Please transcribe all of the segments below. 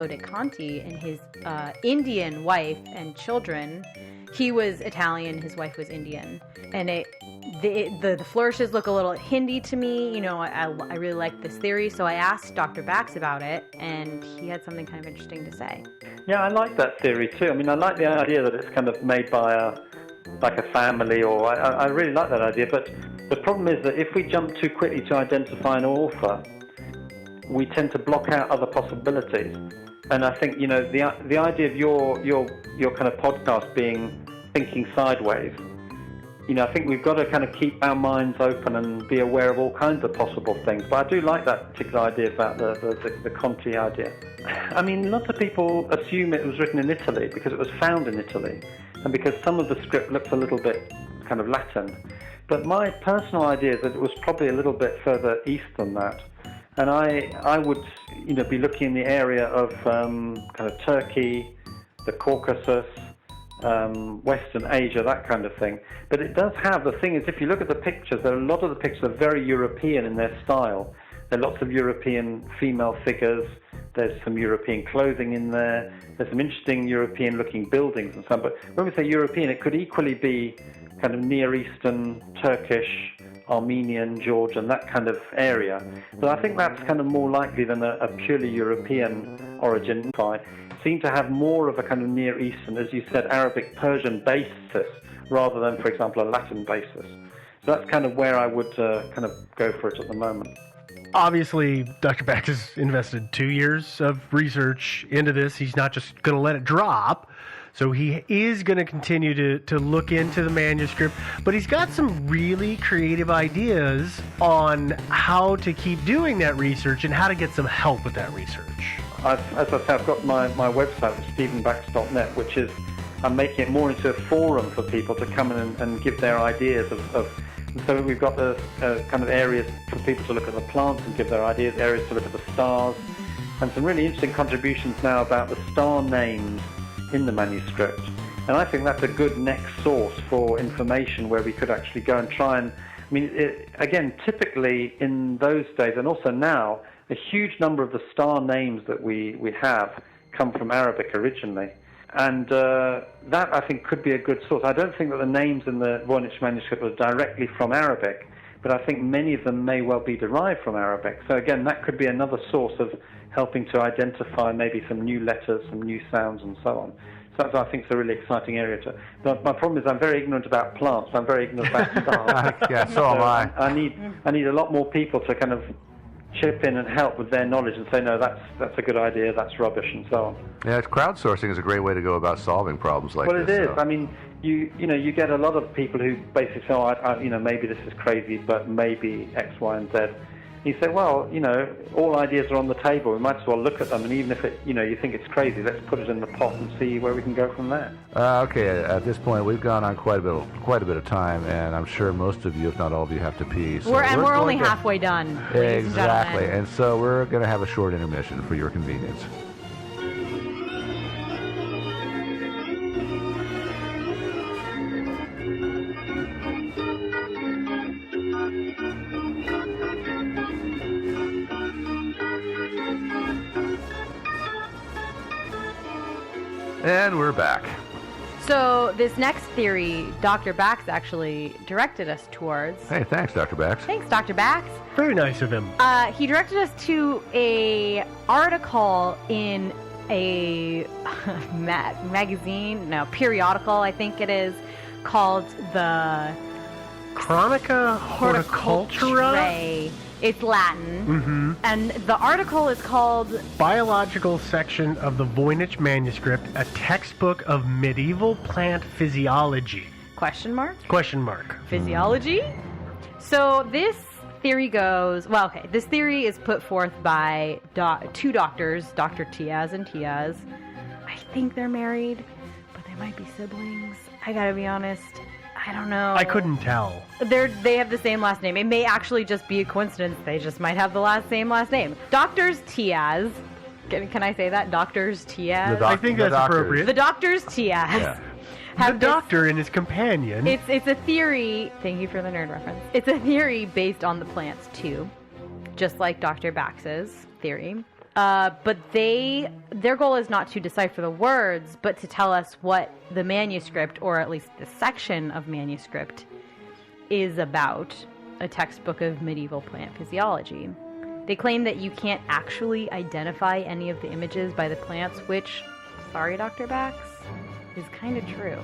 Conti and his Indian wife and children. He was Italian, his wife was Indian, and the flourishes look a little Hindi to me. You know, I really like this theory, so I asked Dr. Bax about it, and he had something kind of interesting to say. Yeah, I like that theory too. I mean, I like the idea that it's kind of made by a family, or I really like that idea. But the problem is that if we jump too quickly to identify an author, we tend to block out other possibilities. And I think, you know, the idea of your kind of podcast being thinking sideways, you know, I think we've got to kind of keep our minds open and be aware of all kinds of possible things. But I do like that particular idea about the Conti idea. I mean, lots of people assume it was written in Italy because it was found in Italy, and because some of the script looks a little bit kind of Latin. But my personal idea is that it was probably a little bit further east than that. And I would, you know, be looking in the area of kind of Turkey, the Caucasus, Western Asia, that kind of thing. But it does have, the thing is, if you look at the pictures, a lot of the pictures are very European in their style. There are lots of European female figures. There's some European clothing in there. There's some interesting European-looking buildings and so on. But when we say European, it could equally be kind of Near Eastern, Turkish, Armenian, Georgian, that kind of area. But I think that's kind of more likely than a purely European origin. I seem to have more of a kind of Near Eastern, as you said, Arabic, Persian basis, rather than, for example, a Latin basis. So that's kind of where I would kind of go for it at the moment. Obviously, Dr. Bax has invested 2 years of research into this. He's not just going to let it drop. So he is going to continue to look into the manuscript, but he's got some really creative ideas on how to keep doing that research and how to get some help with that research. As I say, I've got my website, stephenbax.net, which is, I'm making it more into a forum for people to come in and give their ideas of so we've got the kind of areas for people to look at the plants and give their ideas, areas to look at the stars, and some really interesting contributions now about the star names in the manuscript. And I think that's a good next source for information where we could actually go and try and, I mean, again, typically in those days and also now, a huge number of the star names that we have come from Arabic originally. And that, I think, could be a good source. I don't think that the names in the Voynich manuscript are directly from Arabic, but I think many of them may well be derived from Arabic. So again, that could be another source of helping to identify maybe some new letters, some new sounds, and so on. So that, I think, is a really exciting area to. But my problem is I'm very ignorant about plants. I'm very ignorant about stars. Yeah, so am I. I need a lot more people to kind of chip in and help with their knowledge and say, no, that's a good idea, that's rubbish, and so on. Yeah, crowdsourcing is a great way to go about solving problems like this. Well, it is. I mean, you know, you get a lot of people who basically say, you know, maybe this is crazy, but maybe X, Y, and Z. You say, well, you know, all ideas are on the table. We might as well look at them, and even if it, you know, you think it's crazy, let's put it in the pot and see where we can go from there. Okay, at this point, we've gone on quite a bit of time, and I'm sure most of you, if not all of you, have to pee. So we're only halfway done. Exactly, and so we're going to have a short intermission for your convenience. And we're back. So this next theory, Dr. Bax actually directed us towards. Hey, thanks, Dr. Bax. Thanks, Dr. Bax. Very nice of him. He directed us to a article in a periodical, I think it is, called the Chronica Horticultura. It's Latin, and the article is called Biological Section of the Voynich Manuscript, a textbook of medieval plant physiology. Question mark? Physiology? So this theory goes, this theory is put forth by two doctors, Dr. Tiaz and Tiaz. I think they're married, but they might be siblings. I gotta be honest. I don't know. I couldn't tell. They have the same last name. It may actually just be a coincidence. They just might have the same last name. Doctors Tiaz. Can I say that? Doctors Tiaz? I think that's appropriate. The Doctors Tiaz. Yeah. The doctor and his companion. It's a theory. Thank you for the nerd reference. It's a theory based on the plants too, just like Dr. Bax's theory. But their goal is not to decipher the words, but to tell us what the manuscript, or at least the section of manuscript, is about, a textbook of medieval plant physiology. They claim that you can't actually identify any of the images by the plants, which, sorry, Dr. Bax, is kind of true.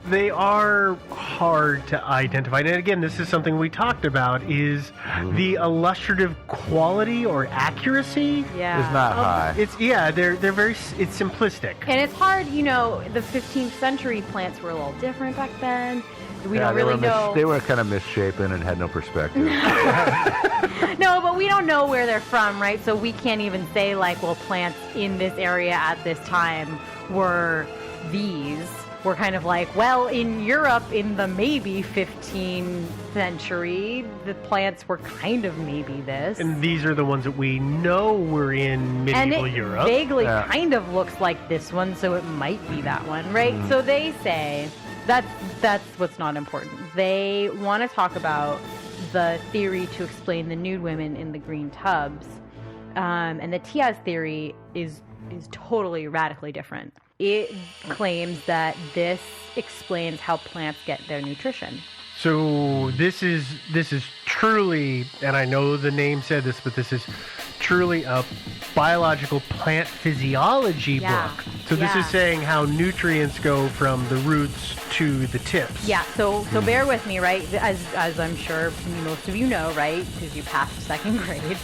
They are hard to identify. And again, this is something we talked about, is the illustrative quality or accuracy. Yeah. It's not high. They're very, it's simplistic. And it's hard, the 15th century plants were a little different back then. We Yeah, don't really know. They were kind of misshapen and had no perspective. No, but we don't know where they're from, right? So we can't even say, like, well, plants in this area at this time were these. We're kind of like, well, in Europe in the maybe 15th century, the plants were kind of maybe this. And these are the ones that we know were in medieval and it Europe. vaguely Yeah. kind of looks like this one, so it might be that one, right? So they say that's what's not important. They want to talk about the theory to explain the nude women in the green tubs, and the Tiaz theory is totally radically different. It claims that this explains how plants get their nutrition. So this is truly, and I know the name said this, but this is truly a biological plant physiology Yeah. book. So this Yeah. is saying how nutrients go from the roots to the tips. Yeah, so bear with me, right? As I'm sure most of you know, right? Because you passed second grade.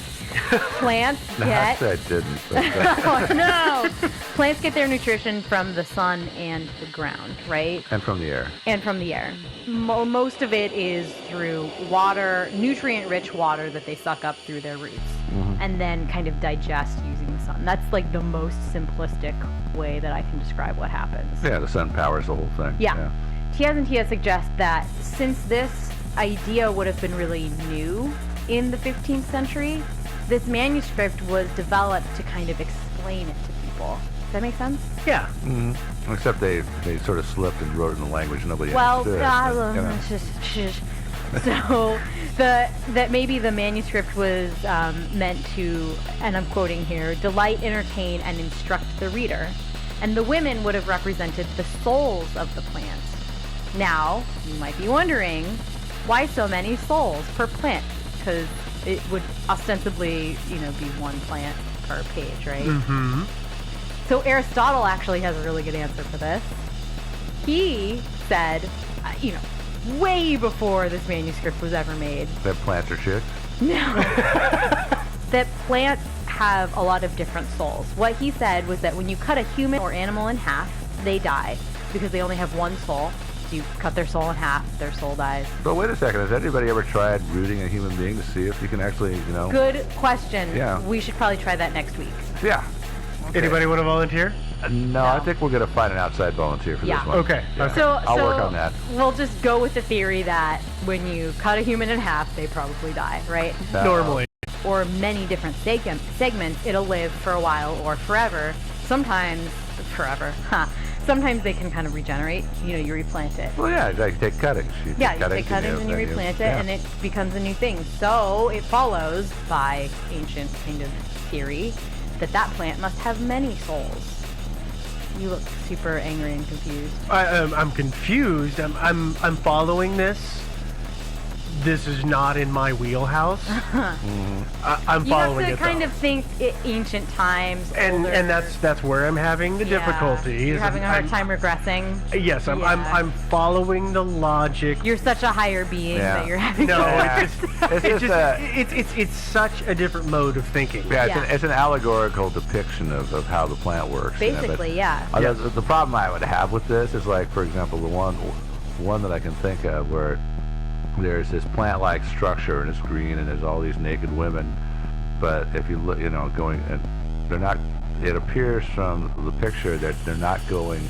Plants get I didn't. But, oh no! Plants get their nutrition from the sun and the ground, right? and from the air. And from the air. Most of it is through water, nutrient-rich water that they suck up through their roots, and then kind of digest using the sun. That's like the most simplistic way that I can describe what happens. Yeah, the sun powers the whole thing. Yeah. Tiaz and Tia suggest that since this idea would have been really new in the 15th century, this manuscript was developed to kind of explain it to people. Does that make sense? Yeah. Except they sort of slipped and wrote it in a language nobody Well, understood. so that maybe the manuscript was meant to, and I'm quoting here, delight, entertain, and instruct the reader. And the women would have represented the souls of the plant. Now, you might be wondering, why so many souls per plant? Because it would ostensibly, be one plant per page, right? Mm-hmm. So Aristotle actually has a really good answer for this. He said, way before this manuscript was ever made, That plants are chicks. that plants have a lot of different souls. What he said was that when you cut a human or animal in half, they die because they only have one soul. So you cut their soul in half, their soul dies. But wait a second, has anybody ever tried rooting a human being to see if you can actually, Good question. Yeah. We should probably try that next week. Yeah. Anybody want to volunteer? No, I think we're going to find an outside volunteer for Yeah. this one. Okay. Yeah. So I'll work on that. We'll just go with the theory that when you cut a human in half, they probably die, right? No. Normally. Or many different segments, it'll live for a while or forever. Sometimes forever. Sometimes they can kind of regenerate. You replant it. Well, yeah, like take cuttings. You Take cuttings and you replant it, and it becomes a new thing. So it follows by ancient kind of theory that plant must have many souls. You look super angry and confused. I'm confused. I'm following this. This is not in my wheelhouse. I'm You following have it to kind though. of think ancient times. and older. that's where I'm having the difficulty. You're is having a I'm- hard time regressing. Yes, I'm Yeah. I'm following the logic. You're such a higher being Yeah. that you're having. No, Yeah. it's just, It's it's, just just it's such a different mode of thinking. Yeah, Yeah. it's an allegorical depiction of how the plant works. Basically, yeah. The problem I would have with this is, like, for example, the one that I can think of where there's this plant-like structure and it's green and there's all these naked women, but if you look, going, and they're not. It appears from the picture that they're not going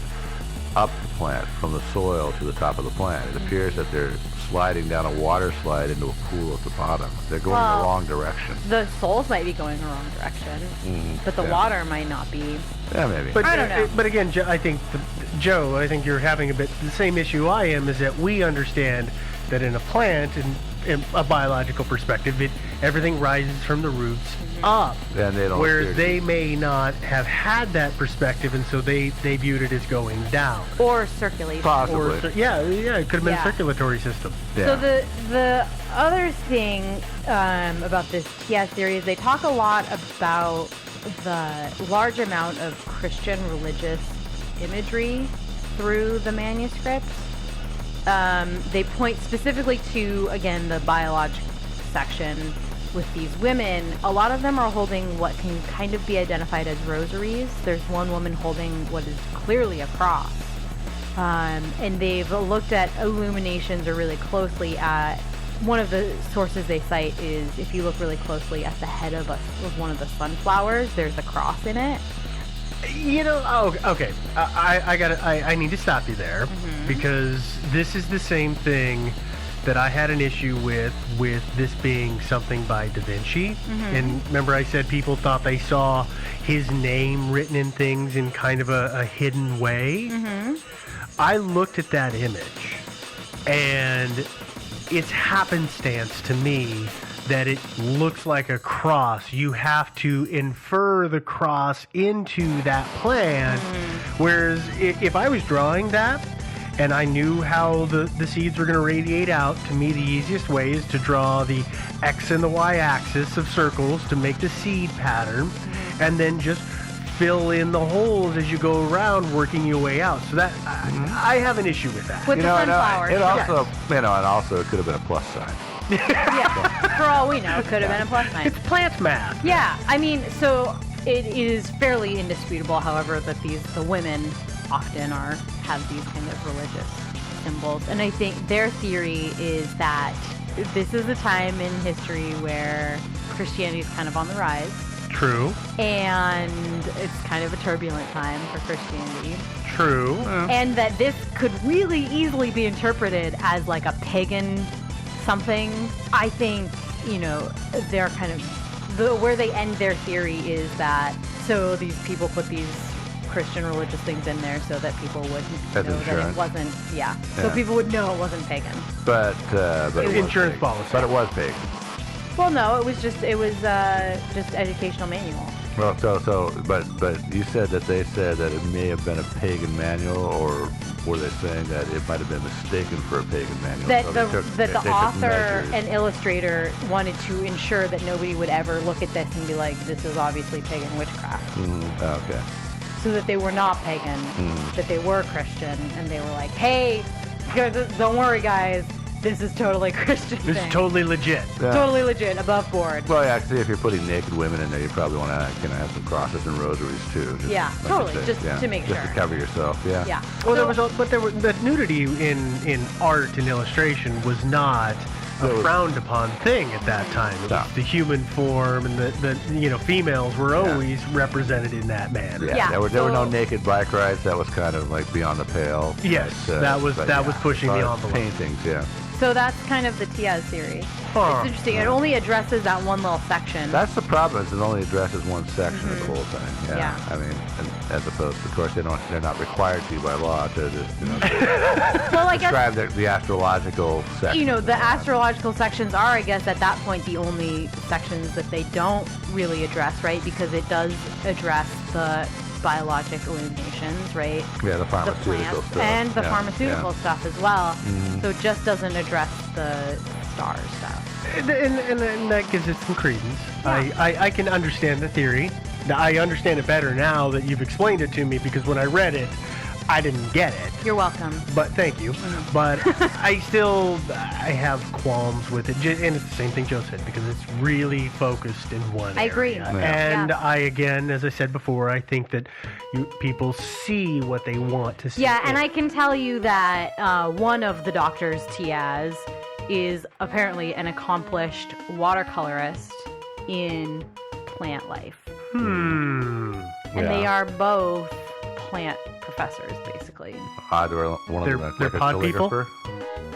up the plant from the soil to the top of the plant. It appears that they're sliding down a water slide into a pool at the bottom. They're going in Well, the wrong direction. The souls might be going the wrong direction, but the yeah. water might not be. Yeah, maybe. But I don't know. But again, I think Joe, I think you're having a bit the same issue I am. Is that we understand that in a plant, and a biological perspective, everything rises from the roots up. And they don't. Whereas they may not have had that perspective, and so they viewed it as going down. Or circulation. Possibly. It could have been a circulatory system. Yeah. So the other thing about this TS theory is they talk a lot about the large amount of Christian religious imagery through the manuscripts. They point specifically to, again, the biologic section with these women. A lot of them are holding what can kind of be identified as rosaries. There's one woman holding what is clearly a cross. And they've looked at illuminations or really closely at, one of the sources they cite is if you look really closely at the head of one of the sunflowers, there's a cross in it. Okay. I need to stop you there because this is the same thing that I had an issue with this being something by Da Vinci. And remember I said people thought they saw his name written in things in kind of a hidden way? I looked at that image, and it's happenstance to me that it looks like a cross. You have to infer the cross into that plan. Whereas if I was drawing that and I knew how the seeds were going to radiate out, to me the easiest way is to draw the X and the Y axis of circles to make the seed pattern, and then just fill in the holes as you go around, working your way out. So that I have an issue with that. With the sunflowers. It also, and also it could have been a plus sign. Yeah, for all we know, it could have been a plus sign. It's plant math. Yeah, I mean, so it is fairly indisputable, however, that the women often have these kind of religious symbols. And I think their theory is that this is a time in history where Christianity is kind of on the rise. True. And it's kind of a turbulent time for Christianity. True. And that this could really easily be interpreted as like a pagan something. I think, they're kind of, where they end their theory is that, so these people put these Christian religious things in there so that people would know that it wasn't, so people would know it wasn't pagan. But it was insurance pagan. policy. But it was pagan. Well, no, it was just educational manual. Well, but you said that they said that it may have been a pagan manual, or were they saying that it might have been mistaken for a pagan manual? That So the author and illustrator wanted to ensure that nobody would ever look at this and be like, this is obviously pagan witchcraft. Okay. So that they were not pagan, that they were Christian, and they were like, hey, don't worry, guys. This is totally Christian This is totally legit. Yeah. Totally legit, above board. Well, yeah, actually, if you're putting naked women in there, you probably want to have some crosses and rosaries too. Totally, just to make sure. Just to cover yourself, yeah. Yeah. Well, the nudity in art and illustration was not a frowned upon thing at that time. It was the human form, and the females were always represented in that manner. Yeah, there were no naked bike rides. That was kind of like beyond the pale. Yes, that was pushing the envelope. Paintings, yeah. So that's kind of the Tiaz theory. Huh. It's interesting. It only addresses that one little section. That's the problem. Is it only addresses one section of the whole thing. Yeah. Yeah. I mean, and as opposed to, of course, they're not required to by law to just well, I guess, describe the astrological section. the astrological sections are, I guess, at that point the only sections that they don't really address, right? Because it does address the biologic illuminations, right? Yeah, the The pharmaceutical plants stuff. and the Yeah, pharmaceutical yeah. stuff as well. Mhm. So it just doesn't address the star stuff. And that gives it some credence. Yeah. I can understand the theory. Now, I understand it better now that you've explained it to me, because when I read it, I didn't get it. You're welcome. But thank you. But I have qualms with it. And it's the same thing Joe said, because it's really focused in one I agree. area. Yeah. And I, again, as I said before, I think that people see what they want to see. Yeah, and I can tell you that one of the doctors, Tiaz, is apparently an accomplished watercolorist in plant life. Hmm. And they are both plant professors, basically. Either one of them They're like a pod people? calligrapher?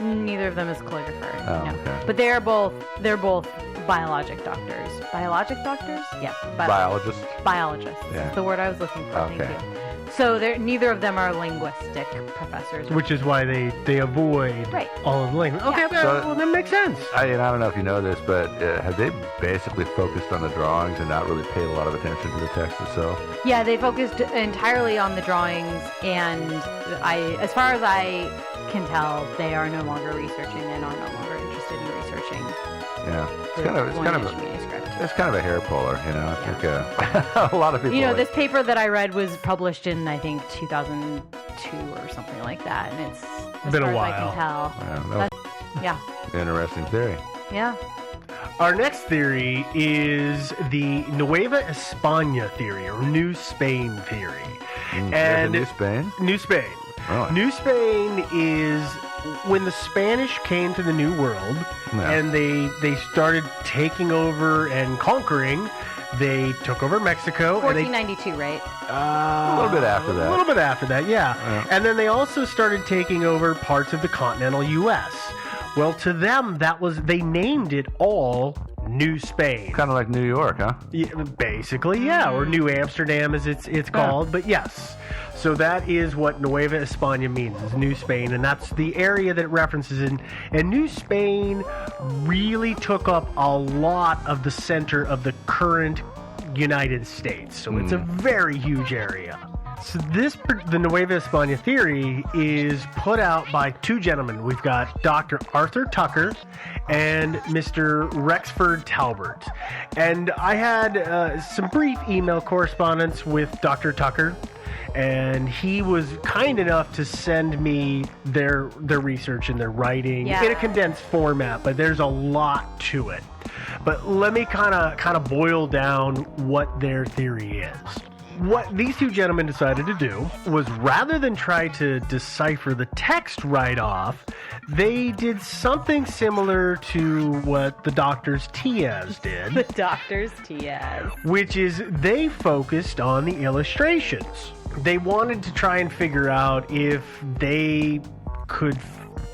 Neither of them is calligrapher. Oh, no. okay. But they're both biologic doctors. Biologic doctors? Yeah. Biologist? Biologists. Yeah. That's the word I was looking for. Okay. Thank you. So neither of them are linguistic professors. Which is why they avoid Right. all of the language. Okay, well, that makes sense. I don't know if you know this, but have they basically focused on the drawings and not really paid a lot of attention to the text itself? Yeah, they focused entirely on the drawings, and as far as I can tell, they are no longer researching and are no longer interested in researching Yeah, the One-Inch manuscript. it's kind of a hair puller, you know. I think a lot of people. You know, like- this paper that I read was published in, I think, 2002 or something like that, and it's as Been a far as I while. can tell. Yeah, Yeah, interesting theory. yeah. Our next theory is the Nueva España theory, or New Spain theory. And New Spain. New Spain. Oh. New Spain is when the Spanish came to the New World Yeah. and they started taking over and conquering. They took over Mexico. and they 1492, right? A little bit after that. A little bit after that, yeah. Yeah. And then they also started taking over parts of the continental U.S. Well, to them, they named it all New Spain. Kind of like New York, huh? Yeah, basically, yeah, or New Amsterdam as it's called, but yes. So that is what Nueva España means, is New Spain, and that's the area that it references in. And New Spain really took up a lot of the center of the current United States. So it's a very huge area. So the Nueva España theory is put out by two gentlemen. We've got Dr. Arthur Tucker and Mr. Rexford Talbert. And I had some brief email correspondence with Dr. Tucker, and he was kind enough to send me their research and their writing Yeah. in a condensed format, but there's a lot to it. But let me kind of boil down what their theory is. What these two gentlemen decided to do was, rather than try to decipher the text right off, they did something similar to what the doctors Tiaz did, The doctor's Tiaz. which is they focused on the illustrations. They wanted to try and figure out if they could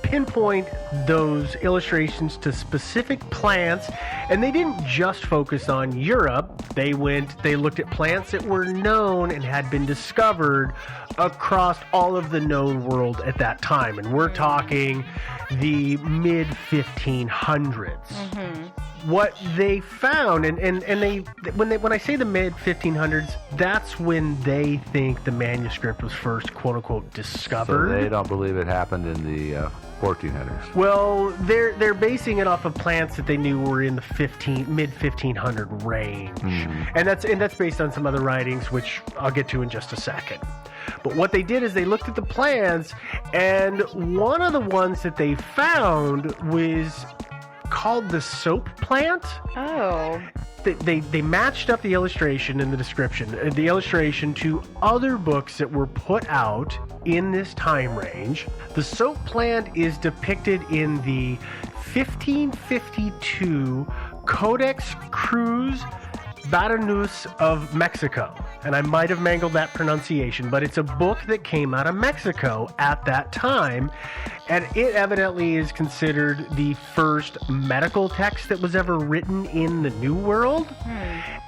pinpoint those illustrations to specific plants, and they didn't just focus on Europe. They looked at plants that were known and had been discovered across all of the known world at that time, and we're talking the mid 1500s. What they found, and when I say the mid 1500s, that's when they think the manuscript was first, quote unquote, discovered. So they don't believe it happened in the 1400s. Well, they're basing it off of plants that they knew were in the mid 1500 range, and that's based on some other writings, which I'll get to in just a second. But what they did is they looked at the plants, and one of the ones that they found was called the soap plant. Oh. They matched up the illustration and the description, the illustration, to other books that were put out in this time range. The soap plant is depicted in the 1552 Codex Cruz Baranus of Mexico. And I might have mangled that pronunciation, but it's a book that came out of Mexico at that time, and it evidently is considered the first medical text that was ever written in the New World.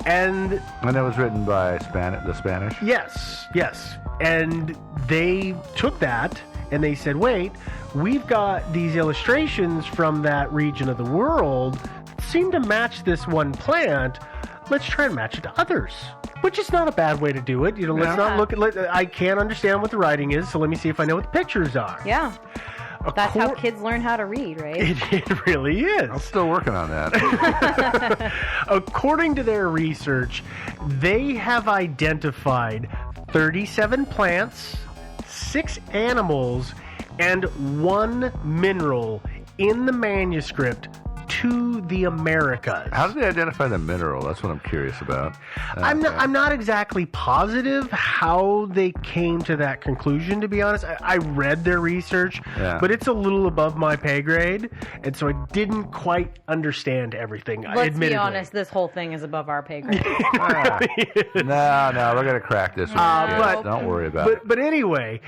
And And it was written by the Spanish. yes. And they took that and they said, wait, we've got these illustrations from that region of the world that seem to match this one plant. Let's try and match it to others. Which is not a bad way to do it. You know, let's not look at. I can't understand what the writing is, so let me see if I know what the pictures are. Yeah. That's how kids learn how to read, right? It really is. I'm still working on that. According to their research, they have identified 37 plants, 6 animals, and 1 mineral in the manuscript to the Americas. How did they identify the mineral? That's what I'm curious about. I'm not exactly positive how they came to that conclusion, to be honest. I read their research, but it's a little above my pay grade, and so I didn't quite understand everything. Let's admittedly. be honest, this whole thing is above our pay grade. No, we're gonna crack this one. but- Don't worry about it. But anyway,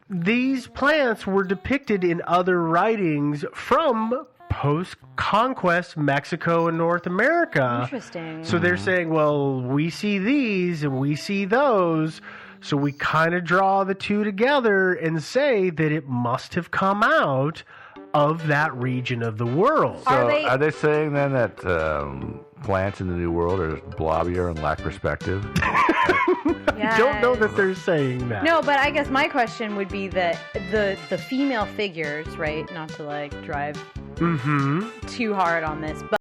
these plants were depicted in other writings from post-conquest Mexico and North America. Interesting. So they're saying, well, we see these and we see those, So we kind of draw the two together and say that it must have come out of that region of the world. Are So they- are they saying then that plants in the New World are blobbier and lack perspective? I don't know that they're saying that. No, but I guess my question would be that the female figures, right? Not to like drive Mm-hmm. too hard on this, but